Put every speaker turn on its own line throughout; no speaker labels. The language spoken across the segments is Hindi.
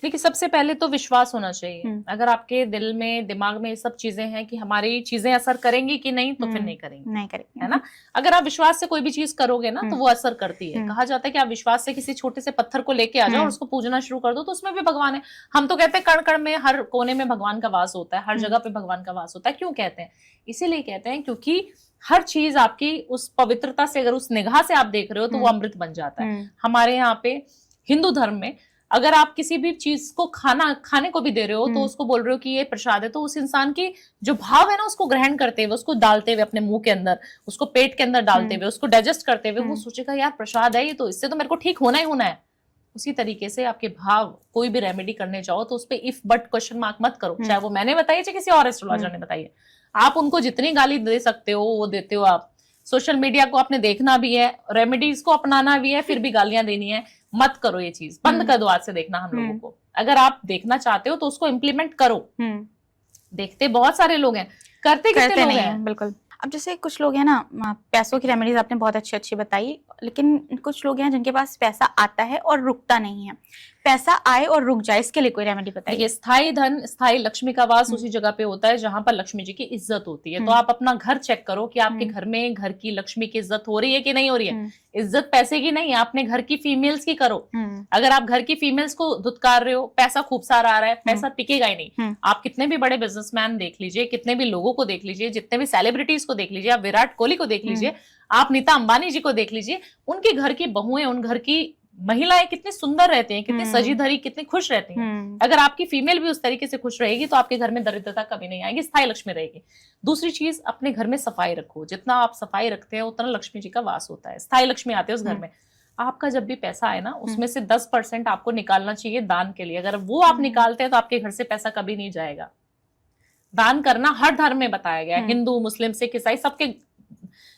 देखिए, सबसे पहले तो विश्वास होना चाहिए। अगर आपके दिल में, दिमाग में ये सब चीजें हैं कि हमारी चीजें असर करेंगी कि नहीं, तो फिर नहीं करेंगी,
नहीं करेंगे,
है ना। अगर आप विश्वास से कोई भी चीज करोगे ना, तो वो असर करती है। कहा जाता है कि आप विश्वास से किसी छोटे से पत्थर को लेके आ जाओ और उसको पूजना शुरू कर दो, तो उसमें भी भगवान है। हम तो कहते हैं कण कण में, हर कोने में भगवान का वास होता है, हर जगह पे भगवान का वास होता है। क्यों कहते हैं? इसीलिए कहते हैं क्योंकि हर चीज आपकी उस पवित्रता से, अगर उस निगाह से आप देख रहे हो, तो वो अमृत बन जाता है। हमारे यहाँ पे हिंदू धर्म में अगर आप किसी भी चीज को खाने को भी दे रहे हो, तो उसको बोल रहे हो कि ये प्रसाद है, तो उस इंसान की जो भाव है ना, उसको ग्रहण करते हुए, उसको डालते हुए अपने मुंह के अंदर, उसको पेट के अंदर डालते हुए, उसको डाइजेस्ट करते हुए, वो सोचेगा यार प्रसाद है ये, तो इससे तो मेरे को ठीक होना ही होना है। उसी तरीके से आपके भाव, कोई भी रेमेडी करने जाओ तो उस पर इफ बट क्वेश्चन मार्क मत करो, चाहे वो मैंने बताई, चाहे किसी और एस्ट्रोलॉजर ने बताई है। आप उनको जितनी गाली दे सकते हो वो देते हो। आप सोशल मीडिया को आपने देखना भी है, रेमेडीज को अपनाना भी है, फिर भी गालियां देनी है। मत करो ये चीज, बंद कर दो आज से देखना हम लोगों को। अगर आप देखना चाहते हो तो उसको इम्प्लीमेंट करो। देखते बहुत सारे लोग हैं, करते कितने लोग हैं?
बिल्कुल। अब जैसे कुछ लोग हैं ना, पैसों की रेमेडीज आपने बहुत अच्छी अच्छी बताई, लेकिन कुछ लोग हैं जिनके पास पैसा आता है और रुकता नहीं है। पैसा आए और रुक जाए, इसके लिए कोई रेमेडी बताइए।
स्थायी धन, स्थायी लक्ष्मी का वास उसी जगह पे होता है जहां पर लक्ष्मी जी की इज्जत होती है। तो आप अपना घर चेक करो कि आपके घर में, घर की लक्ष्मी की इज्जत हो रही है कि नहीं हो रही है। इज्जत पैसे की नहीं, आपने घर की फीमेल्स की करो। अगर आप घर की फीमेल्स को धुतकार रहे हो, पैसा खूब सारा आ रहा है, पैसा टिकेगा ही नहीं। आप कितने भी बड़े बिजनेसमैन देख लीजिए, कितने भी लोगों को देख लीजिए, जितने भी सेलिब्रिटीज को देख लीजिए, आप विराट कोहली को देख लीजिए, आप नीता अंबानी जी को देख लीजिए, उनके घर की बहुएं, उन घर की महिलाएं कितनी सुंदर रहती हैं, कितनी सजी धरी, कितनी खुश रहती हैं। अगर आपकी फीमेल भी उस तरीके से खुश रहेगी, तो आपके घर में दरिद्रता कभी नहीं आएगी, स्थायी लक्ष्मी रहेगी। दूसरी चीज, अपने घर में सफाई रखो। जितना आप सफाई रखते हैं उतना लक्ष्मी जी का वास होता है, स्थायी लक्ष्मी आते हैं उस घर में। आपका जब भी पैसा आए ना, उसमें से 10% आपको निकालना चाहिए दान के लिए। अगर वो आप निकालते हैं तो आपके घर से पैसा कभी नहीं जाएगा। दान करना हर धर्म में बताया गया है, हिंदू, मुस्लिम, सिख, ईसाई, सबके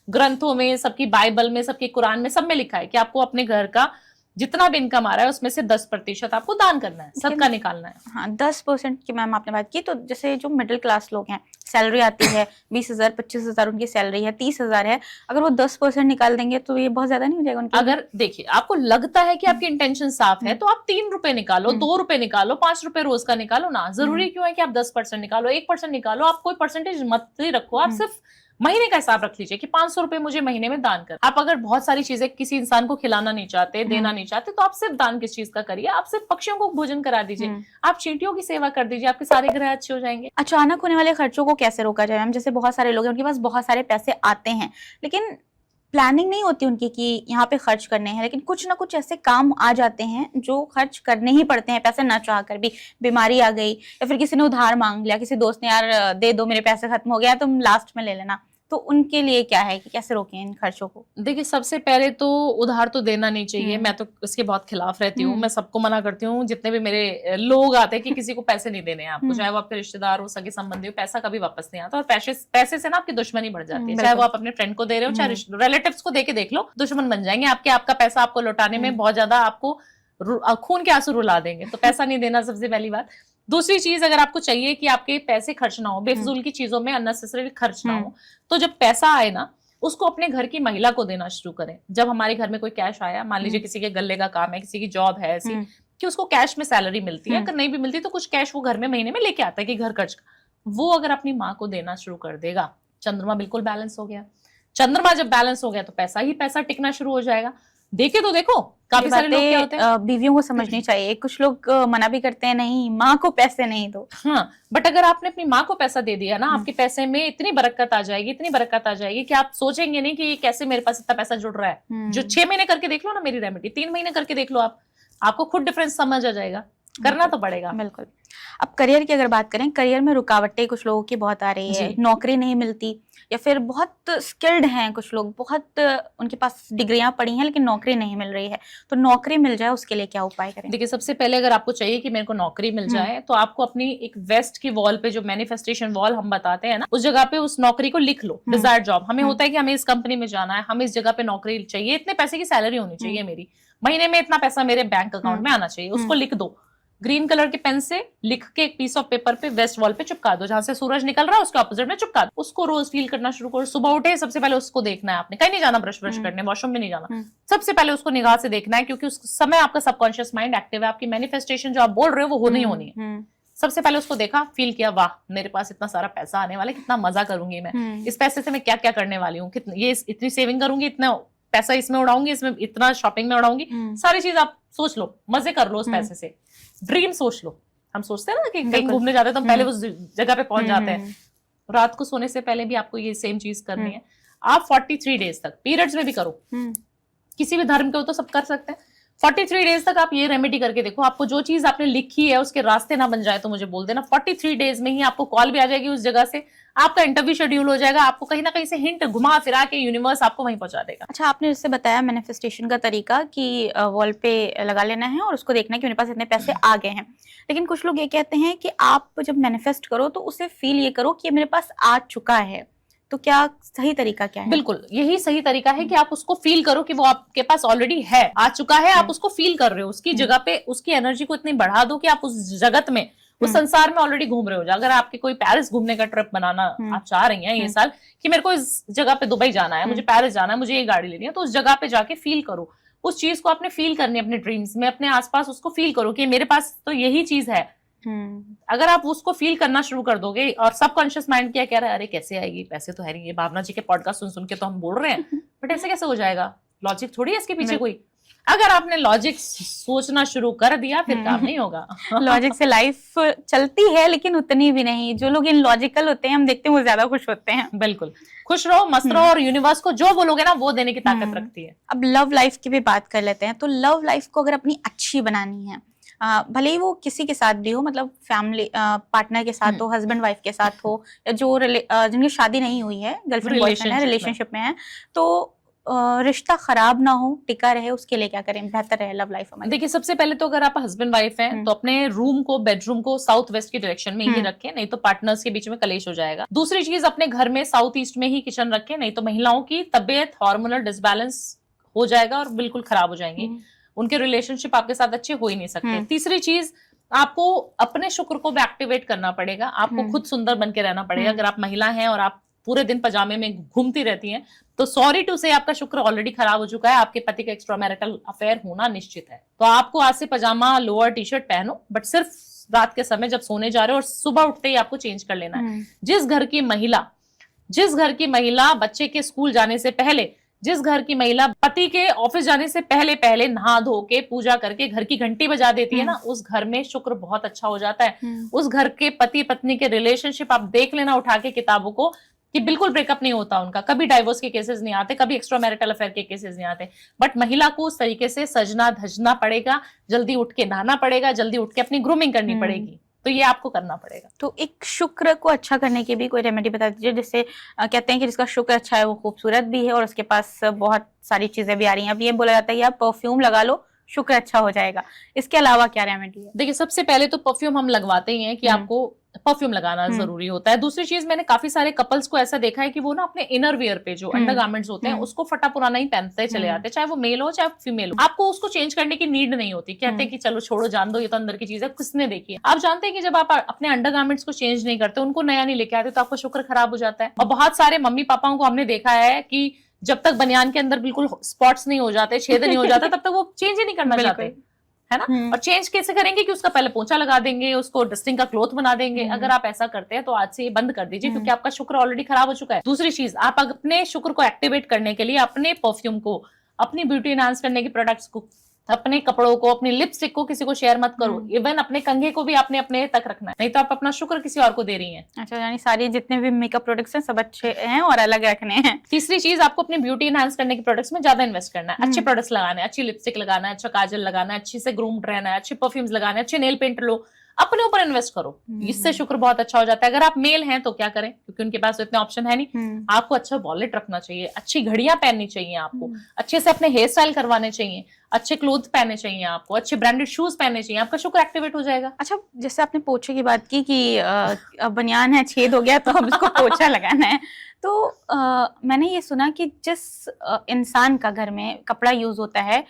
ग्रंथों में, सबकी बाइबल में, सबकी कुरान में, सब में लिखा है कि आपको अपने घर का जितना भी इनकम आ रहा है उसमें से 10% आपको दान करना है, सदका निकालना है।
हाँ, 10% की मैम आपने बात की। तो जैसे जो मिडिल क्लास लोग हैं, सैलरी आती है 20,000, 25,000 उनकी सैलरी है, 30,000 है, अगर वो 10% निकाल देंगे तो ये बहुत ज्यादा नहीं हो जाएगा उनके?
अगर देखिए, आपको लगता है कि आपकी इंटेंशन साफ है, तो आप 3 रुपए निकालो, 2 रुपए निकालो, 5 रुपए रोज का निकालो ना। जरूरी क्यों है कि आप 10% निकालो, 1% निकालो। आप कोई परसेंटेज मत ही रखो, आप सिर्फ महीने का हिसाब रख लीजिए कि 500 रुपए मुझे महीने में दान कर। आप अगर बहुत सारी चीजें किसी इंसान को खिलाना नहीं चाहते, देना नहीं चाहते, तो आप सिर्फ दान किस चीज का करिए, आप सिर्फ पक्षियों को भोजन करा दीजिए, आप चींटियों की सेवा कर दीजिए, आपके सारे ग्रह अच्छे हो जाएंगे।
अचानक होने वाले खर्चों को कैसे रोका जाए मैम? जैसे बहुत सारे लोग हैं, उनके पास बहुत सारे पैसे आते हैं, लेकिन प्लानिंग नहीं होती उनकी कि यहाँ पे खर्च करने हैं, लेकिन कुछ ना कुछ ऐसे काम आ जाते हैं जो खर्च करने ही पड़ते हैं, पैसे ना चाह कर भी। बीमारी आ गई, या फिर किसी ने उधार मांग लिया, किसी दोस्त ने, यार दे दो मेरे पैसे खत्म हो गया, तुम लास्ट में ले लेना। तो उनके लिए क्या है कि कैसे रोकें इन खर्चों को?
देखिए, सबसे पहले तो उधार तो देना नहीं चाहिए। मैं तो इसके बहुत खिलाफ रहती हूँ। मैं सबको मना करती हूँ, जितने भी मेरे लोग आते हैं, कि किसी को पैसे नहीं देने हैं आपको, चाहे वो आपके रिश्तेदार हो, सगे संबंधी हो, पैसा कभी वापस नहीं आता। और पैसे से ना आपकी दुश्मनी बढ़ जाती है। चाहे वो आप अपने फ्रेंड को दे रहे हो, चाहे रिलेटिव्स को दे के देख लो, दुश्मन बन जाएंगे आपके। आपका पैसा आपको लौटाने में बहुत ज्यादा आपको खून के आंसू रुला देंगे। तो पैसा नहीं देना सबसे पहली बात। दूसरी चीज, अगर आपको चाहिए कि आपके पैसे खर्च ना हो, बेफजूल की चीजों में अननेसेसरी खर्च ना हो, तो जब पैसा आए ना, उसको अपने घर की महिला को देना शुरू करें। जब हमारे घर में कोई कैश आया, मान लीजिए किसी के गले का काम है, किसी की जॉब है ऐसी कि उसको कैश में सैलरी मिलती है, अगर नहीं भी मिलती तो कुछ कैश वो घर में महीने में लेके आता है कि घर खर्च, वो अगर अपनी माँ को देना शुरू कर देगा, चंद्रमा बिल्कुल बैलेंस हो गया। चंद्रमा जब बैलेंस हो गया तो पैसा ही पैसा टिकना शुरू हो जाएगा। देखे तो देखो, काफी सारे लोग क्या होते हैं,
बीवियों को समझनी चाहिए। कुछ लोग मना भी करते हैं, नहीं माँ को पैसे नहीं दो।
हाँ, बट अगर आपने अपनी माँ को पैसा दे दिया ना, आपके पैसे में इतनी बरकत आ जाएगी, इतनी बरकत आ जाएगी कि आप सोचेंगे नहीं कि ये कैसे मेरे पास इतना पैसा जुड़ रहा है। जो 6 महीने करके देख लो ना मेरी रेमेडी, 3 महीने करके देख लो, आपको खुद डिफरेंस समझ आ जाएगा। करना तो पड़ेगा।
बिल्कुल। अब करियर की अगर बात करें, करियर में रुकावटें कुछ लोगों की बहुत आ रही है, नौकरी नहीं मिलती, या फिर बहुत स्किल्ड हैं कुछ लोग, बहुत उनके पास डिग्रियां पढ़ी हैं लेकिन नौकरी नहीं मिल रही है, तो नौकरी मिल जाए उसके लिए क्या उपाय करें?
देखिए, सबसे पहले अगर आपको चाहिए कि मेरे को नौकरी मिल जाए, तो आपको अपनी एक वेस्ट की वॉल पे, जो मैनिफेस्टेशन वॉल हम बताते हैं ना, उस जगह पे उस नौकरी को लिख लो। डिजायर्ड जॉब, हमें होता है कि हमें इस कंपनी में जाना है, हमें इस जगह पे नौकरी चाहिए, इतने पैसे की सैलरी होनी चाहिए मेरी, महीने में इतना पैसा मेरे बैंक अकाउंट में आना चाहिए, उसको लिख दो। ग्रीन कलर के पेन से लिख के एक पीस ऑफ पेपर पे वेस्ट वॉल पे चिपका दो, जहां से सूरज निकल रहा है उसके ऑपोजिट में चिपका दो। उसको रोज फील करना शुरू करो। सुबह उठे सबसे पहले उसको देखना है, आपने कहीं नहीं जाना ब्रश करने, वॉशरूम में नहीं जाना, सबसे पहले उसको निगाह से देखना है, क्योंकि उस समय आपका सबकॉन्शियस माइंड एक्टिव है, आपकी मैनिफेस्टेशन जो आप बोल रहे हो वो होनी होनी है। सबसे पहले उसको देखा, फील किया, वाह मेरे पास इतना सारा पैसा आने वाला है, कितना मजा करूंगी मैं, इस पैसे से मैं क्या क्या करने वाली हूँ, ये इतनी सेविंग करूंगी, इतना पैसा इसमें उड़ाऊंगी, इसमें इतना शॉपिंग में उड़ाऊंगी, सारी चीज आप सोच लो, मजे कर लो उस पैसे से। ड्रीम सोच लो। हम सोचते हैं ना कि कहीं घूमने जाते हैं तो हम पहले उस जगह पे पहुंच जाते हैं। रात को सोने से पहले भी आपको ये सेम चीज करनी है। आप 43 डेज तक, पीरियड्स में भी करो, किसी भी धर्म के हो तो सब कर सकते हैं। 43 डेज तक आप ये रेमेडी करके देखो, आपको जो चीज आपने लिखी है उसके रास्ते ना बन जाए तो मुझे बोल देना। 43 डेज में ही आपको कॉल भी आ जाएगी उस जगह से, आपका इंटरव्यू शेड्यूल हो जाएगा, आपको कहीं ना कहीं से हिंट घुमा फिरा के यूनिवर्स आपको वहीं पहुंचा देगा।
अच्छा, आपने जैसे बताया मैनिफेस्टेशन का तरीका कि वॉल पे लगा लेना है और उसको देखना है कि मेरे पास इतने पैसे आ गए हैं, लेकिन कुछ लोग ये कहते हैं कि आप जब मैनिफेस्ट करो तो उसे फील ये करो कि मेरे पास आ चुका है, तो क्या सही तरीका क्या है?
बिल्कुल यही सही तरीका है कि आप उसको फील करो कि वो आपके पास ऑलरेडी है, आ चुका है, आप उसको फील कर रहे हो, उसकी जगह पे उसकी एनर्जी को इतनी बढ़ा दो कि आप उस जगत में, उस संसार में ऑलरेडी घूम रहे हो। अगर आपके कोई पेरिस घूमने का ट्रिप बनाना आप चाह रही हैं ये साल कि मेरे को इस जगह पे दुबई जाना है, मुझे पेरिस जाना है, मुझे ये गाड़ी लेनी है, तो उस जगह पे जाके फील करो, उस चीज को आपने फील करनी है अपने ड्रीम्स में, अपने आसपास उसको फील करो कि मेरे पास तो यही चीज है। अगर आप उसको फील करना शुरू कर दोगे और सबकॉन्शियस माइंड क्या कह रहा है, अरे कैसे आएगी, पैसे तो है नहीं, ये भावना जी के पॉडकास्ट सुन सुन के तो हम बोल रहे हैं, बट ऐसे कैसे हो जाएगा, लॉजिक थोड़ी है इसके पीछे कोई। अगर आपने लॉजिक सोचना शुरू कर दिया फिर काम नहीं होगा।
लॉजिक से लाइफ चलती है लेकिन उतनी भी नहीं। जो लोग इन लॉजिकल होते हैं हम देखते हैं वो ज्यादा खुश होते हैं।
बिल्कुल, खुश रहो, मस्त रहो, और यूनिवर्स को जो बोलोगे ना वो देने की ताकत रखती है।
अब लव लाइफ की भी बात कर लेते हैं। तो लव लाइफ को अगर अपनी अच्छी बनानी है, भले ही वो किसी के साथ भी हो, मतलब फैमिली पार्टनर के साथ हो, हस्बैंड वाइफ के साथ हो, या जो जिनकी शादी नहीं हुई है, गर्लफ्रेंड बॉयफ्रेंड है, रिलेशनशिप में है, तो रिश्ता खराब ना हो, टिका रहे, उसके लिए क्या करें, बेहतर रहे लव लाइफ हमारी?
देखिए, सबसे पहले तो अगर आप हस्बैंड वाइफ हैं तो अपने रूम को, बेडरूम को साउथ वेस्ट की डायरेक्शन में ही रखें, नहीं तो पार्टनर्स के बीच में कलेश हो जाएगा। दूसरी चीज, अपने घर में साउथ ईस्ट में ही किचन रखें, नहीं तो महिलाओं की तबियत, हार्मोनल डिसबैलेंस हो जाएगा और बिल्कुल खराब हो जाएंगी, उनके रिलेशनशिप आपके साथ अच्छे हो ही नहीं सकते। तीसरी चीज, आपको अपने शुक्र को भी एक्टिवेट करना पड़ेगा, आपको खुद सुंदर बन के रहना पड़ेगा। अगर आप महिला हैं और आप पूरे दिन पजामे में घूमती रहती हैं तो सॉरी टू से आपका शुक्र ऑलरेडी खराब हो चुका है, आपके पति का एक्स्ट्रा मैरिटल अफेयर होना निश्चित है। तो आपको आज से पजामा, लोअर, टी शर्ट पहनो, बट सिर्फ रात के समय जब सोने जा रहे हो, और सुबह उठते ही आपको चेंज कर लेना है। जिस घर की महिला बच्चे के स्कूल जाने से पहले, जिस घर की महिला पति के ऑफिस जाने से पहले पहले नहा धो के पूजा करके घर की घंटी बजा देती है ना, उस घर में शुक्र बहुत अच्छा हो जाता है। उस घर के पति पत्नी के रिलेशनशिप आप देख लेना उठा के किताबों को, कि बिल्कुल ब्रेकअप नहीं होता उनका, कभी डाइवोर्स के केसेस नहीं आते, कभी एक्स्ट्रा मैरिटल अफेयर के केसेस नहीं आते। बट महिला को उस तरीके से सजना धजना पड़ेगा, जल्दी उठ के नहाना पड़ेगा, जल्दी उठ के अपनी ग्रूमिंग करनी पड़ेगी, तो ये आपको करना पड़ेगा।
तो एक शुक्र को अच्छा करने की भी कोई रेमेडी बता दीजिए, जिससे कहते हैं कि जिसका शुक्र अच्छा है वो खूबसूरत भी है और उसके पास बहुत सारी चीजें भी आ रही हैं। अब ये बोला जाता है कि आप परफ्यूम लगा लो, शुक्र अच्छा हो जाएगा, इसके अलावा क्या रेमेडी है?
देखिए, सबसे पहले तो परफ्यूम हम लगवाते ही हैं कि आपको परफ्यूम लगाना जरूरी होता है। दूसरी चीज, मैंने काफी सारे कपल्स को ऐसा देखा है कि वो ना अपने इनर वियर पे जो अंडरगारमेंट्स होते हैं उसको फटा पुराना ही पहनते चले जाते हैं, चाहे वो मेल हो चाहे फीमेल हो। आपको उसको चेंज करने की नीड नहीं होती, कहते हैं कि चलो छोड़ो, जान दो, ये तो अंदर की चीज है, किसने देखी है। आप जानते हैं कि जब आप अपने अंडरगारमेंट्स को चेंज नहीं करते, उनको नया नहीं लेके आते, तो आपका शुक्र खराब हो जाता है। और बहुत सारे मम्मी पापाओं को हमने देखा है कि जब तक बनियान के अंदर बिल्कुल स्पॉट्स नहीं हो जाते, छेद नहीं हो जाता, तब तक वो चेंज ही नहीं करना चाहते, है ना। और चेंज कैसे करेंगे कि उसका पहले पोंछा लगा देंगे, उसको डस्टिंग का क्लॉथ बना देंगे। अगर आप ऐसा करते हैं तो आज से ये बंद कर दीजिए, क्योंकि आपका शुक्र ऑलरेडी खराब हो चुका है। दूसरी चीज, आप अपने शुक्र को एक्टिवेट करने के लिए अपने परफ्यूम को, अपनी ब्यूटी एनहांस करने के प्रोडक्ट्स को, अपने कपड़ों को, अपनी लिपस्टिक को किसी को शेयर मत करो। इवन अपने कंघे को भी आपने अपने तक रखना है, नहीं तो आप अपना शुक्र किसी और को दे रही हैं।
अच्छा, यानी सारे जितने भी मेकअप प्रोडक्ट्स हैं सब अच्छे हैं और अलग रखने हैं।
तीसरी चीज, आपको अपनी ब्यूटी एनहांस करने के प्रोडक्ट्स में ज्यादा इन्वेस्ट करना है। अच्छे प्रोडक्ट्स लगाने हैं, अच्छी लिपस्टिक लगाना है, अच्छा काजल लगाना है, अच्छे से ग्रूम्ड रहना है, अच्छे परफ्यूम्स लगाने हैं, अच्छे नेल पेंट लो, अपने ऊपर इन्वेस्ट करो, इससे शुक्र बहुत अच्छा हो जाता है। अगर आप मेल हैं तो क्या करें, क्योंकि उनके पास तो इतने ऑप्शन है नहीं। आपको अच्छा वॉलेट रखना चाहिए, अच्छी घड़ियां पहननी चाहिए, आपको अच्छे से अपने हेयर स्टाइल करवाने चाहिए, अच्छे क्लोथ पहनने चाहिए, आपको अच्छे ब्रांडेड शूज पहनने चाहिए, आपका शुक्र एक्टिवेट हो जाएगा।
अच्छा, जैसे आपने पोछे की बात की कि बनियान है, छेद हो गया तो अब इसको पोछा लगाना है, तो मैंने ये सुना कि जिस इंसान का घर में कपड़ा यूज होता है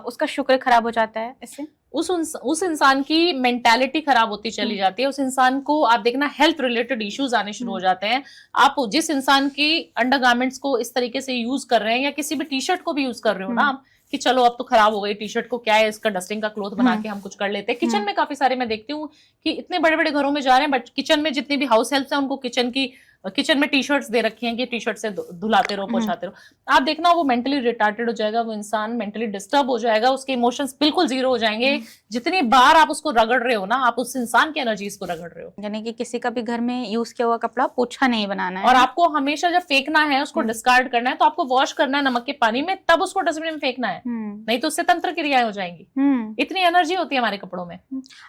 उसका शुक्र खराब हो जाता है इससे।
उस इंसान की मेंटालिटी खराब होती चली जाती है। उस इंसान को आप देखना हेल्थ रिलेटेड इश्यूज आने शुरू हो जाते हैं। आप जिस इंसान की अंडरगारमेंट्स को इस तरीके से यूज कर रहे हैं या किसी भी टी शर्ट को भी यूज कर रहे हो ना आप, कि चलो अब तो खराब हो गई टी शर्ट को, क्या है इसका डस्टिंग का क्लॉथ बना के हम कुछ कर लेते हैं। किचन में काफी सारे मैं देखती हूँ कि इतने बड़े बड़े घरों में जा रहे हैं, बट किचन में जितनी भी हाउस हेल्प्स हैं उनको किचन में टी शर्ट्स दे रखी हैं कि टी शर्ट से धुलाते रहो, पोछाते रहो। आप देखना वो मेंटली रिटार्टेड हो जाएगा, वो इंसान मेंटली डिस्टर्ब हो जाएगा, उसके इमोशंस बिल्कुल जीरो हो जाएंगे। जितनी बार आप उसको रगड़ रहे हो ना, आप उस इंसान की एनर्जीज को रगड़ रहे हो।
यानी कि किसी का भी घर में यूज किया हुआ कपड़ा पोछा नहीं बनाना है,
और आपको हमेशा जब फेंकना है, उसको डिस्कार्ड करना है, तो आपको वॉश करना है नमक के पानी में, तब उसको डस्टबिन में फेंकना है, नहीं तो उससे तंत्र क्रियाएं हो जाएंगी। इतनी एनर्जी होती है हमारे कपड़ों में।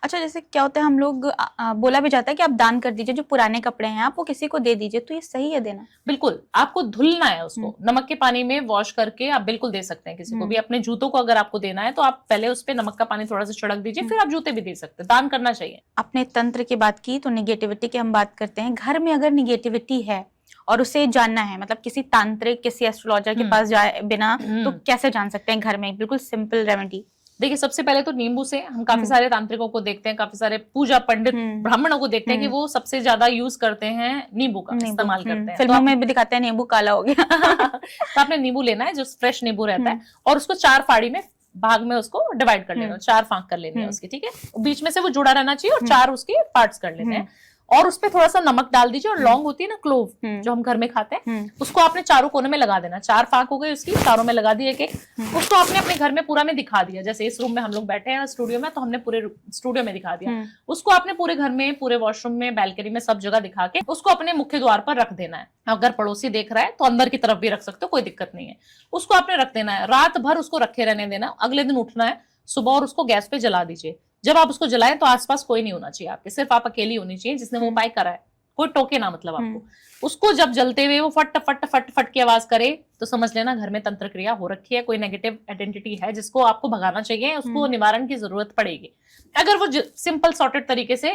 अच्छा, जैसे क्या होता है, हम लोग बोला भी जाता है कि आप दान कर दीजिए, जो पुराने कपड़े हैं आप वो किसी को दे दीजिए, तो ये सही है देना?
बिल्कुल, आपको धुलना है उसको नमक के पानी में वॉश करके, आप बिल्कुल दे सकते हैं किसी को भी। अपने जूतों को अगर आपको देना है तो आप पहले उस पे नमक का पानी थोड़ा सा छिड़क दीजिए, फिर आप जूते भी दे सकते हैं। दान करना चाहिए।
आपने तंत्र की बात की तो निगेटिविटी की हम बात करते हैं। घर में अगर निगेटिविटी है और उसे जानना है, मतलब किसी तांत्रिक, किसी एस्ट्रोलॉजर के पास जाए बिना, तो कैसे जान सकते हैं घर में? बिल्कुल सिंपल रेमेडी।
देखिए, सबसे पहले तो नींबू से हम काफी सारे तांत्रिकों को देखते हैं, काफी सारे पूजा पंडित ब्राह्मणों को देखते हैं कि वो सबसे ज्यादा यूज करते हैं नींबू का इस्तेमाल करते हैं।
फिल्मों में भी दिखाते हैं नींबू काला हो गया।
तो आपने नींबू लेना है, जो फ्रेश नींबू रहता है, और उसको 4 फाड़ी में भाग में उसको डिवाइड कर लेना, 4 फांक कर लेनी है उसकी, ठीक है। बीच में से वो जुड़ा रहना चाहिए और 4 उसके पार्ट्स कर लेने हैं। और उसपे थोड़ा सा नमक डाल दीजिए, और लौंग होती है ना, क्लोव, जो हम घर में खाते हैं, उसको आपने चारों कोने में लगा देना। 4 फांक हो गई उसकी, चारों में लगा दिए एक। उसको आपने अपने घर में पूरा में दिखा दिया। जैसे इस रूम में हम लोग बैठे हैं स्टूडियो में, तो हमने पूरे स्टूडियो में दिखा दिया। उसको आपने पूरे घर में, पूरे वॉशरूम में, बैल्कनी में, सब जगह दिखा के उसको अपने मुख्य द्वार पर रख देना है। अगर पड़ोसी देख रहा है तो अंदर की तरफ भी रख सकते हो, कोई दिक्कत नहीं है। उसको आपने रख देना है, रात भर उसको रखे रहने देना। अगले दिन उठना है सुबह और उसको गैस पे जला दीजिए। जब आप उसको जलाएं तो आसपास कोई नहीं होना चाहिए आपके, सिर्फ आप अकेली होनी चाहिए जिसने वो उपाय करा है। कोई टोके ना, मतलब आपको। उसको जब जलते हुए वो फट फट फट फट की आवाज करे तो समझ लेना घर में तंत्र क्रिया हो रखी है, कोई नेगेटिव आइडेंटिटी है जिसको आपको भगाना चाहिए, उसको निवारण की जरूरत पड़ेगी। अगर वो सिंपल सॉर्टेड तरीके से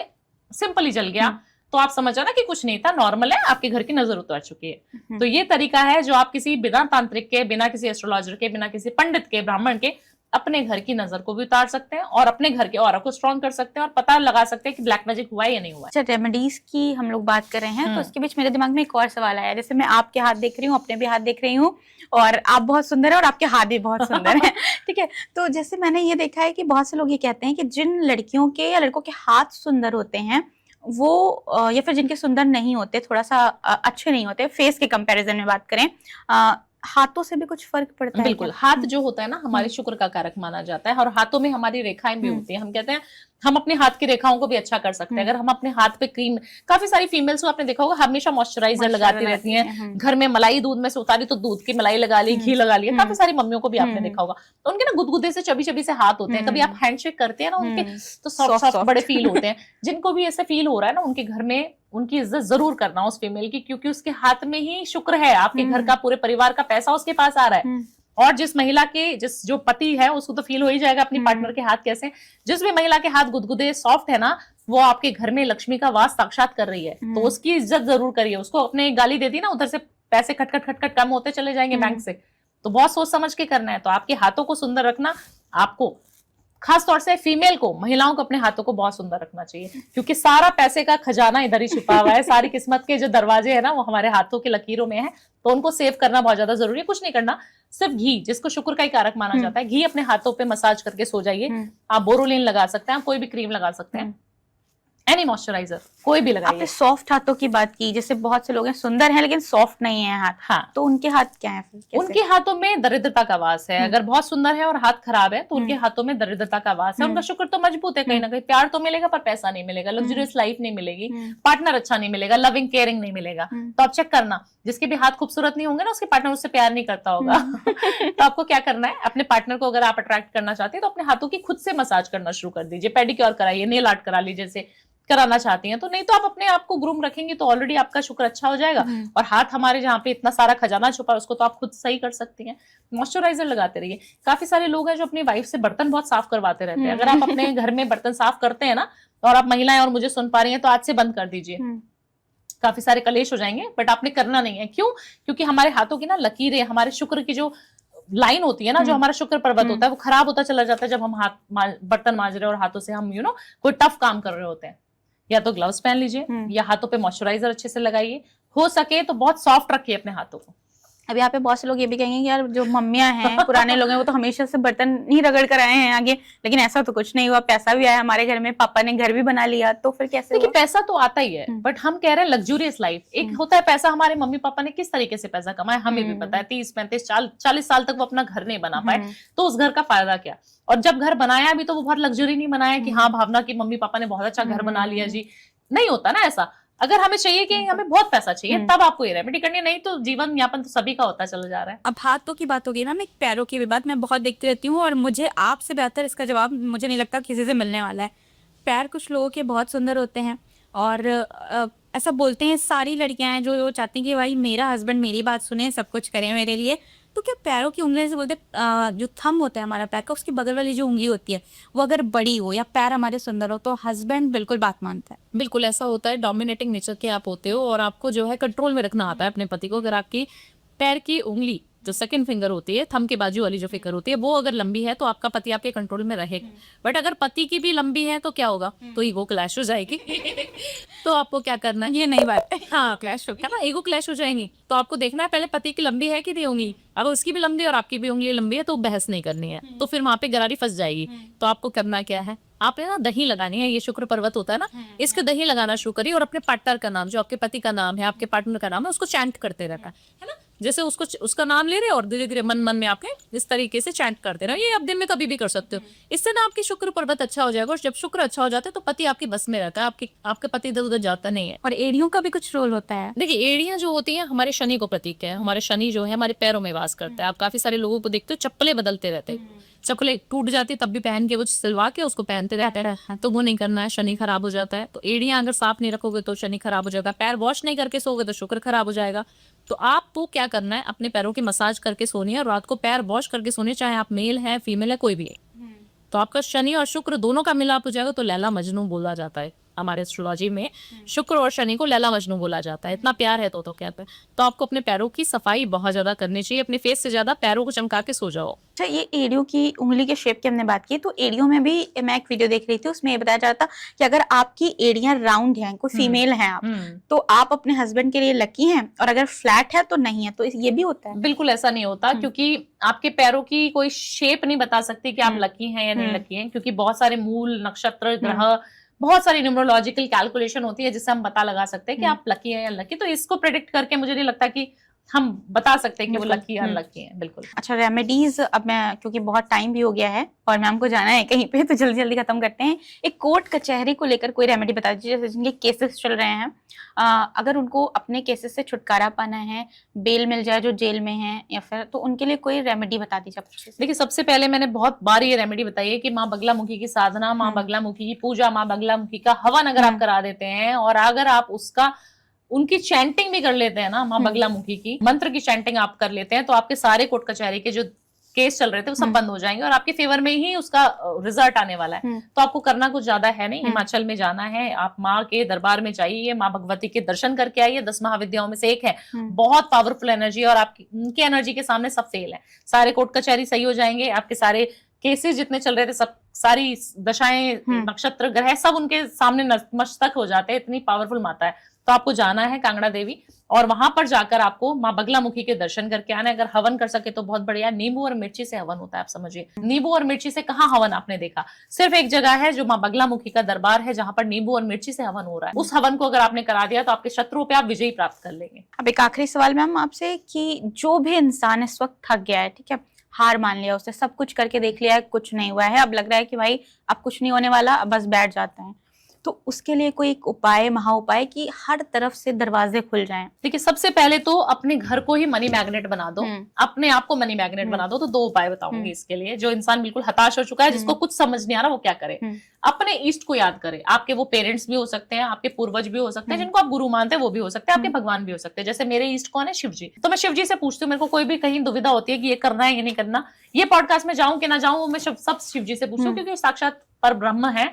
सिंपली जल गया तो आप समझ जाना कि कुछ नहीं था, नॉर्मल है, आपके घर की नजर उतर चुकी है। तो ये तरीका है जो आप किसी बिना तांत्रिक के, बिना किसी एस्ट्रोलॉजर के, बिना किसी पंडित के, ब्राह्मण के, अपने घर की नजर को भी उतार सकते हैं और अपने घर के ऑरा को स्ट्रॉन्ग कर सकते हैं और पता लगा सकते हैं कि ब्लैक मैजिक हुआ है या नहीं हुआ है।
अच्छा, रेमेडीज की हम लोग बात कर रहे हैं, तो इसके बीच मेरे दिमाग में एक और सवाल आया। जैसे मैं आपके हाथ देख रही हूँ, अपने भी हाथ देख रही हूँ, और आप बहुत सुंदर है और आपके हाथ भी बहुत सुंदर है। ठीक है, तो जैसे मैंने ये देखा है कि बहुत से लोग ये कहते हैं कि जिन लड़कियों के या लड़कों के हाथ सुंदर होते हैं, वो या फिर जिनके सुंदर नहीं होते, थोड़ा सा अच्छे नहीं होते, फेस के कंपैरिजन में बात करें, हाथों से भी कुछ फर्क पड़ता है?
बिल्कुल, हाथ जो होता है ना, हमारे शुक्र का कारक माना जाता है, और हाथों में हमारी रेखाएं भी होती हैं। हम कहते हैं हम अपने हाथ की रेखाओं को भी अच्छा कर सकते हैं अगर हम अपने हाथ पे क्रीम। काफी सारी फीमेल्स को आपने देखा होगा हमेशा मॉइस्चराइजर लगाती रहती हैं। घर में मलाई दूध में से उतारी तो दूध की मलाई लगा ली, घी लगा लिया। काफी सारी मम्मियों को भी आपने देखा होगा, तो उनके ना गुदगुदे से, चबी चबी से हाथ होते हैं। कभी आप हैंडशेक करते हैं ना उनके, तो सॉफ्ट सॉफ्ट बड़े फील होते हैं। जिनको भी ऐसे फील हो रहा है ना, उनके घर में उनकी इज्जत जरूर करना उस फीमेल की, क्योंकि उसके हाथ में ही शुक्र है। आपके घर का, पूरे परिवार का पैसा उसके पास आ रहा है। और जिस महिला के, जो पति है, उसको तो फील हो ही जाएगा अपनी पार्टनर के हाथ कैसे। जिस भी महिला के हाथ गुदगुदे सॉफ्ट है ना, वो आपके घर में लक्ष्मी का वास साक्षात कर रही है, तो उसकी इज्जत जरूर करिए। उसको अपने गाली दे दी ना, उधर से पैसे खटखट खटखट कम होते चले जाएंगे बैंक से। तो बहुत सोच समझ के करना है। तो आपके हाथों को सुंदर रखना, आपको खास तौर से फीमेल को, महिलाओं को अपने हाथों को बहुत सुंदर रखना चाहिए, क्योंकि सारा पैसे का खजाना इधर ही छुपा हुआ है। सारी किस्मत के जो दरवाजे है ना, वो हमारे हाथों की लकीरों में है। तो उनको सेव करना बहुत ज्यादा जरूरी है। कुछ नहीं करना, सिर्फ घी, जिसको शुक्र का ही कारक माना जाता है, घी अपने हाथों पे मसाज करके सो जाइए। आप बोरोलिन लगा सकते हैं, आप कोई भी क्रीम लगा सकते हैं, एनी मॉइस्चराइजर कोई भी लगाइए।
आपने सॉफ्ट हाथों की बात की, जैसे बहुत से लोग हैं सुंदर हैं लेकिन सॉफ्ट नहीं है हाथ।
हाँ,
तो उनके हाथ क्या है फिर?
उनके हाथों में दरिद्रता का वास है। अगर बहुत सुंदर है और हाथ खराब है तो उनके हाथों में दरिद्रता का वास है। उनका शुक्र तो मजबूत है, कहीं ना कहीं प्यार तो मिलेगा पर पैसा नहीं मिलेगा, लग्जरियस लाइफ नहीं मिलेगी, पार्टनर अच्छा नहीं मिलेगा, लविंग केयरिंग नहीं मिलेगा। तो आप चेक करना, जिसके भी हाथ खूबसूरत नहीं होंगे ना, उसके पार्टनर उससे प्यार नहीं करता होगा। तो आपको क्या करना है, अपने पार्टनर को अगर आप अट्रैक्ट करना चाहते हैं तो अपने हाथों की खुद से मसाज करना शुरू कर दीजिए। पेडिक्योर कराइए, नेल आर्ट करा लीजिए, जैसे कराना चाहती हैं तो। नहीं तो आप अपने आप को ग्रूम रखेंगे तो ऑलरेडी आपका शुक्र अच्छा हो जाएगा। और हाथ हमारे जहाँ पे इतना सारा खजाना छुपा है, उसको तो आप खुद सही कर सकती हैं। मॉइस्चराइजर लगाते रहिए। काफी सारे लोग हैं जो अपनी वाइफ से बर्तन बहुत साफ करवाते रहते हैं। अगर आप अपने घर में बर्तन साफ करते हैं ना, और आप महिलाएं और मुझे सुन पा रही हैं, तो आज से बंद कर दीजिए। काफी सारे कलेश हो जाएंगे, बट आपने करना नहीं है। क्यों? क्योंकि हमारे हाथों की ना लकीरें, हमारे शुक्र की जो लाइन होती है ना, जो हमारा शुक्र पर्वत होता है, वो खराब होता चला जाता है जब हम बर्तन मांज रहे हैं और हाथों से हम कोई टफ काम कर रहे होते हैं। या तो ग्लव्स पहन लीजिए, या हाथों पे मॉइस्चराइजर अच्छे से लगाइए, हो सके तो बहुत सॉफ्ट रखिए अपने हाथों को।
अब यहाँ पे बहुत से लोग ये भी कहेंगे कि यार जो मम्मियां हैं, पुराने लोग हैं, वो तो हमेशा से बर्तन ही रगड़ कर आए हैं आगे, लेकिन ऐसा तो कुछ नहीं हुआ, पैसा भी आया हमारे घर में, पापा ने घर भी बना लिया, तो फिर कैसे?
देखिए पैसा तो आता ही है, बट हम कह रहे हैं लग्जूरियस लाइफ। एक होता है पैसा, हमारे मम्मी पापा ने किस तरीके से पैसा कमाया हमें भी पता है, 30-35-40 साल तक वो अपना घर नहीं बना पाए, तो उस घर का फायदा क्या? और जब घर बनाया भी तो वो बहुत लग्जरी नहीं बनाया कि हाँ भावना की मम्मी पापा ने बहुत अच्छा घर बना लिया जी, नहीं होता ना ऐसा। अगर हमें चाहिए कि हमें बहुत पैसा चाहिए, तब आपको ये रेमेडी करनी, नहीं तो जीवन यापन तो सभी का होता चला जा रहा है।
अब हाथों की बात होगी ना, मैं पैरों की भी बात मैं बहुत देखती रहती हूँ, और मुझे आपसे बेहतर इसका जवाब मुझे नहीं लगता किसी से मिलने वाला है। पैर कुछ लोगों के बहुत सुंदर होते हैं, और ऐसा बोलते हैं सारी लड़कियां हैं जो चाहती हैं कि भाई मेरा हस्बैंड मेरी बात सुने, सब कुछ करे मेरे लिए। तो क्या पैरों की उंगलियां से बोलते जो थंब होता है हमारा पैर का, उसकी बगल वाली जो उंगली होती है वो अगर बड़ी हो या पैर हमारे सुंदर हो तो हस्बैंड बिल्कुल बात मानता है।
बिल्कुल ऐसा होता है, डोमिनेटिंग नेचर के आप होते हो और आपको जो है कंट्रोल में रखना आता है अपने पति को। अगर आपकी पैर की उंगली जो सेकंड फिंगर होती है, थंब के बाजू वाली जो फिंगर होती है, वो अगर लंबी है तो आपका पति आपके कंट्रोल में रहेगा। बट अगर पति की भी लंबी है तो क्या होगा? तो ईगो क्लैश हो जाएगी। तो आपको क्या करना है?
ये नई बात है।
हाँ क्लैश हो, क्या ना, ईगो क्लैश हो जाएंगी। तो आपको देखना है पहले पति की लंबी है कि नहीं होंगी। अगर उसकी भी लंबी और आपकी भी उंगली लंबी है तो बहस नहीं करनी है, तो फिर वहां पे गरारी फंस जाएगी। तो आपको करना क्या है, आपने ना दही लगानी है, ये शुक्र पर्वत होता है ना, इसके दही लगाना शुरू करिए, और अपने पार्टनर का नाम, जो आपके पति का नाम है, आपके पार्टनर का नाम है, उसको चैंट करते रहना है ना। जैसे उसको उसका नाम ले रहे हो और धीरे धीरे मन मन में आपके इस तरीके से चैंट करते रहो। ये आप दिन में कभी भी कर सकते हो। इससे ना आपकी शुक्र पर्वत अच्छा हो जाएगा, और जब शुक्र अच्छा हो जाता है तो पति आपकी बस में रहता है, आपके पति इधर उधर जाता नहीं है।
और एड़ियों का भी कुछ रोल होता है।
देखिए एड़ियां जो होती हैं हमारे शनि को प्रतीक है। हमारे शनि जो है हमारे पैरों में वास करता है। आप काफी सारे लोगों को देखते हो चप्पलें बदलते रहते हैं, चप्पलें टूट जाती तब भी पहन के वो सिलवा के उसको पहनते रहते हैं, तो वो नहीं करना है, शनि खराब हो जाता है। तो एड़ियां अगर साफ नहीं रखोगे तो शनि खराब हो जाएगा। पैर वॉश नहीं करके सोओगे तो शुक्र खराब हो जाएगा। तो आपको क्या करना है, अपने पैरों की मसाज करके सोनी है, और रात को पैर वॉश करके सोने, चाहे आप मेल है फीमेल है कोई भी है। तो आपका शनि और शुक्र दोनों का मिलाप हो जाएगा। तो लैला मजनू बोला जाता है हमारे एस्ट्रोलॉजी में, शुक्र और शनि को लैला मजनू बोला जाता है। इतना प्यार है तो कहते हैं। तो आपको अपने पैरों की सफाई बहुत ज्यादा करनी चाहिए, अपने फेस से ज्यादा पैरों को चमका के सो जाओ।
अच्छा, ये एड़ियों की उंगली के शेप की हमने बात की, तो एड़ियों में भी मैं एक वीडियो देख रही थी, उसमें ये बताया जाता कि अगर आपकी एड़ियां राउंड हैं, कोई फीमेल हैं आप, तो आप अपने हस्बैंड के लिए लकी हैं, और अगर फ्लैट है तो नहीं है। तो ये भी होता है?
बिल्कुल ऐसा नहीं होता, क्योंकि आपके पैरों की कोई शेप नहीं बता सकती कि आप लकी हैं या नहीं लकी हैं, क्योंकि बहुत सारे मूल नक्षत्र ग्रह, बहुत सारी न्यूमरोलॉजिकल कैलकुलेशन होती है जिससे हम पता लगा सकते हैं कि आप लकी हैं या लकी। तो इसको प्रेडिक्ट करके मुझे नहीं लगता कि हम बता सकते हैं कि वो लकी या अनलकी हैं। बिल्कुल।
अच्छा, रेमेडीज, अब मैं, क्योंकि बहुत टाइम भी हो गया है और मैम को जाना है कहीं पे, तो जल्दी जल्दी खत्म करते हैं। एक कोर्ट कचहरी को लेकर कोई रेमेडी बता दीजिए, जैसे जिनके केसेस चल रहे हैं, अगर उनको अपने केसेस से छुटकारा पाना है, बेल मिल जाए जो जेल में है, या फिर, तो उनके लिए कोई रेमेडी बता दीजिए।
देखिए सबसे पहले मैंने बहुत बार ये रेमेडी बताई है कि माँ बगलामुखी की साधना, माँ बगलामुखी की पूजा, माँ बगलामुखी का हवन अगर आप करा देते हैं, और अगर आप उनकी चैंटिंग भी कर लेते हैं ना, माँ बगलामुखी की मंत्र की चैंटिंग आप कर लेते हैं, तो आपके सारे कोर्ट कचहरी के जो केस चल रहे थे वो सब बंद हो जाएंगे, और आपके फेवर में ही उसका रिजल्ट आने वाला है। तो आपको करना कुछ ज्यादा है नहीं, हिमाचल में जाना है, आप माँ के दरबार में जाइए, माँ भगवती के दर्शन करके आइए। 10 महाविद्याओं में से एक है, बहुत पावरफुल एनर्जी, और आपकी उनकी एनर्जी के सामने सब फेल है। सारे कोर्ट कचहरी सही हो जाएंगे, आपके सारे केसेस जितने चल रहे थे, सब सारी दशाएं, नक्षत्र, ग्रह सब उनके सामने नतमस्तक हो जाते हैं। इतनी पावरफुल माता है। तो आपको जाना है कांगड़ा देवी, और वहां पर जाकर आपको माँ बगलामुखी के दर्शन करके आना है। अगर हवन कर सके तो बहुत बढ़िया। नींबू और मिर्ची से हवन होता है, आप समझिए। नींबू और मिर्ची से कहाँ हवन आपने देखा? सिर्फ एक जगह है जो माँ बगलामुखी का दरबार है, जहां पर नींबू और मिर्ची से हवन हो रहा है। उस हवन को अगर आपने करा दिया तो आपके शत्रुओं पे आप विजयी प्राप्त कर लेंगे।
अब एक आखिरी सवाल मैम आपसे, कि जो भी इंसान इस वक्त थक गया है, ठीक है, हार मान लिया, उसने सब कुछ करके देख लिया है, कुछ नहीं हुआ है, अब लग रहा है कि भाई अब कुछ नहीं होने वाला, अब बस बैठ जाता है, तो उसके लिए कोई एक उपाय, महा उपाय, कि हर तरफ से दरवाजे खुल जाएं?
देखिए सबसे पहले तो अपने घर को ही मनी मैग्नेट बना दो, अपने आप को मनी मैग्नेट बना दो। तो 2 उपाय बताऊंगी इसके लिए। जो इंसान बिल्कुल हताश हो चुका है, जिसको कुछ समझ नहीं आ रहा, वो क्या करे? अपने इष्ट को याद करे। आपके वो पेरेंट्स भी हो सकते हैं, आपके पूर्वज भी हो सकते हैं, जिनको आप गुरु मानते हैं वो भी हो सकते हैं, आपके भगवान भी हो सकते हैं। जैसे मेरे इष्ट कौन है? शिव जी। तो मैं शिव जी से पूछती हूँ, मेरे को कोई भी कहीं दुविधा होती है कि ये करना है ये नहीं करना, ये पॉडकास्ट में जाऊं कि ना जाऊं, मैं सब शिव जी से पूछती हूँ, क्योंकि साक्षात पर ब्रह्म है,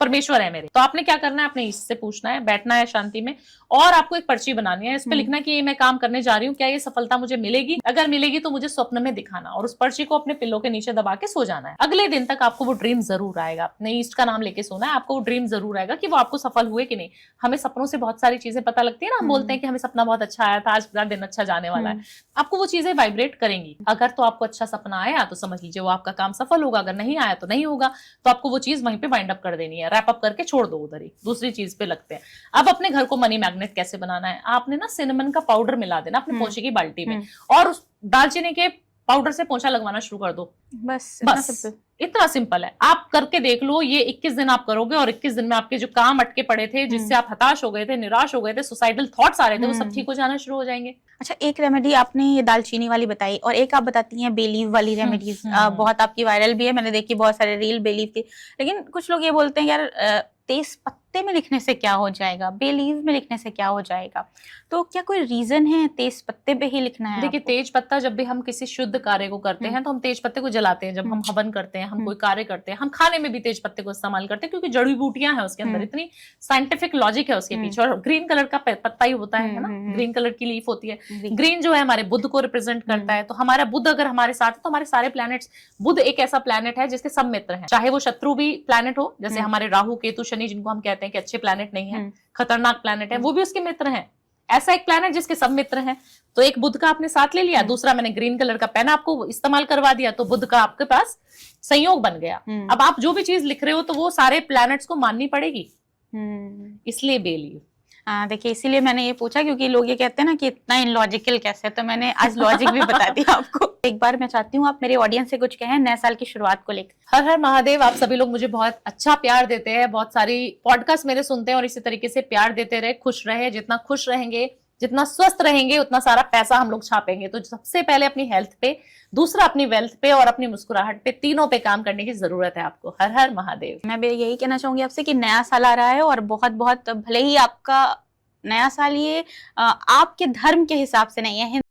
परमेश्वर है मेरे। तो आपने क्या करना है, अपने ईष्ट से पूछना है, बैठना है शांति में, और आपको एक पर्ची बनानी है, इस पे लिखना है कि ये मैं काम करने जा रही हूँ, क्या ये सफलता मुझे मिलेगी, अगर मिलेगी तो मुझे स्वप्न में दिखाना, और उस पर्ची को अपने पिल्लो के नीचे दबा के सो जाना है। अगले दिन तक आपको वो ड्रीम जरूर आएगा, अपने ईष्ट का नाम लेके सोना है, आपको वो ड्रीम जरूर आएगा कि वो आपको सफल हुए कि नहीं। हमें सपनों से बहुत सारी चीजें पता लगती है ना, हम बोलते हैं कि हमें सपना बहुत अच्छा आया था, आज पूरा दिन अच्छा जाने वाला है, आपको वो चीजें वाइब्रेट करेंगी। अगर तो आपको अच्छा सपना आया तो समझ लीजिए वो आपका काम सफल होगा, अगर नहीं आया तो नहीं होगा, तो आपको वो चीज वहीं पे वाइंड अप कर देनी है, रैप अप करके छोड़ दो उधर ही, दूसरी चीज पे लगते हैं। अब अपने घर को मनी मैग्नेट कैसे बनाना है, आपने ना सिनेमन का पाउडर मिला देना अपने पोछे की बाल्टी में, और उस दालचीनी के पाउडर से पोछा लगवाना शुरू कर दो,
बस
इतना सिंपल है। आप करके देख लो, ये 21 दिन आप करोगे, और 21 दिन में आपके जो काम अटके पड़े थे, जिससे आप हताश हो गए थे, निराश हो गए थे, सुसाइडल थॉट्स आ रहे थे, वो सब ठीक हो जाना शुरू हो जाएंगे।
अच्छा, एक रेमेडी आपने ये दालचीनी वाली बताई, और एक आप बताती हैं बेलीव वाली रेमेडीज, बहुत आपकी वायरल भी है, मैंने देखी बहुत सारे रील बेलीव की। लेकिन कुछ लोग ये बोलते हैं यार तेज पत्ते में लिखने से क्या हो जाएगा, बेलीव में लिखने से क्या हो जाएगा, तो क्या कोई रीजन है तेज पत्ते पे ही लिखना है?
देखिए, तेज पत्ता जब भी हम किसी शुद्ध कार्य को करते हैं तो हम तेज पत्ते को जलाते हैं, जब हम हवन करते हैं, हम कोई कार्य करते हैं, हम खाने में भी तेज पत्ते को इस्तेमाल करते हैं, क्योंकि जड़ी बूटियां हैं उसके अंदर, इतनी साइंटिफिक लॉजिक है उसके पीछे। और ग्रीन कलर का पत्ता ही होता है ना, ग्रीन कलर की लीफ होती है। ग्रीन जो है हमारे बुध को रिप्रेजेंट करता है, तो हमारा बुध अगर हमारे साथ है तो हमारे सारे प्लैनेट्स, बुध एक ऐसा प्लैनेट है जिसके सब मित्र हैं, चाहे वो शत्रु भी प्लैनेट हो, जैसे हमारे राहु केतु शनि, जिनको हम कहते हैं कि अच्छे प्लैनेट नहीं है, खतरनाक प्लैनेट है, वो भी उसके मित्र हैं। ऐसा एक प्लैनेट जिसके सब मित्र हैं, तो एक बुध का आपने साथ ले लिया, दूसरा मैंने ग्रीन कलर का पेन आपको इस्तेमाल करवा दिया, तो बुध का आपके पास संयोग बन गया। अब आप जो भी चीज लिख रहे हो तो वो सारे प्लैनेट्स को माननी पड़ेगी, इसलिए बेलीव।
देखिए, इसीलिए मैंने ये पूछा, क्योंकि लोग ये कहते हैं ना कि इतना इलॉजिकल कैसे, तो मैंने आज लॉजिक भी बता दिया आपको। एक बार मैं चाहती हूँ आप मेरे ऑडियंस से कुछ कहें नए साल की शुरुआत को लेकर।
हर हर महादेव। आप सभी लोग मुझे बहुत अच्छा प्यार देते हैं, बहुत सारी पॉडकास्ट मेरे सुनते हैं, और इसी तरीके से प्यार देते रहे, खुश रहे। जितना खुश रहेंगे, जितना स्वस्थ रहेंगे, उतना सारा पैसा हम लोग छापेंगे। तो सबसे पहले अपनी हेल्थ पे, दूसरा अपनी वेल्थ पे, और अपनी मुस्कुराहट पे, तीनों पे काम करने की जरूरत है आपको। हर हर महादेव।
मैं भी यही कहना चाहूंगी आपसे कि नया साल आ रहा है, और बहुत बहुत, भले ही आपका नया साल ये आपके धर्म के हिसाब से नहीं है,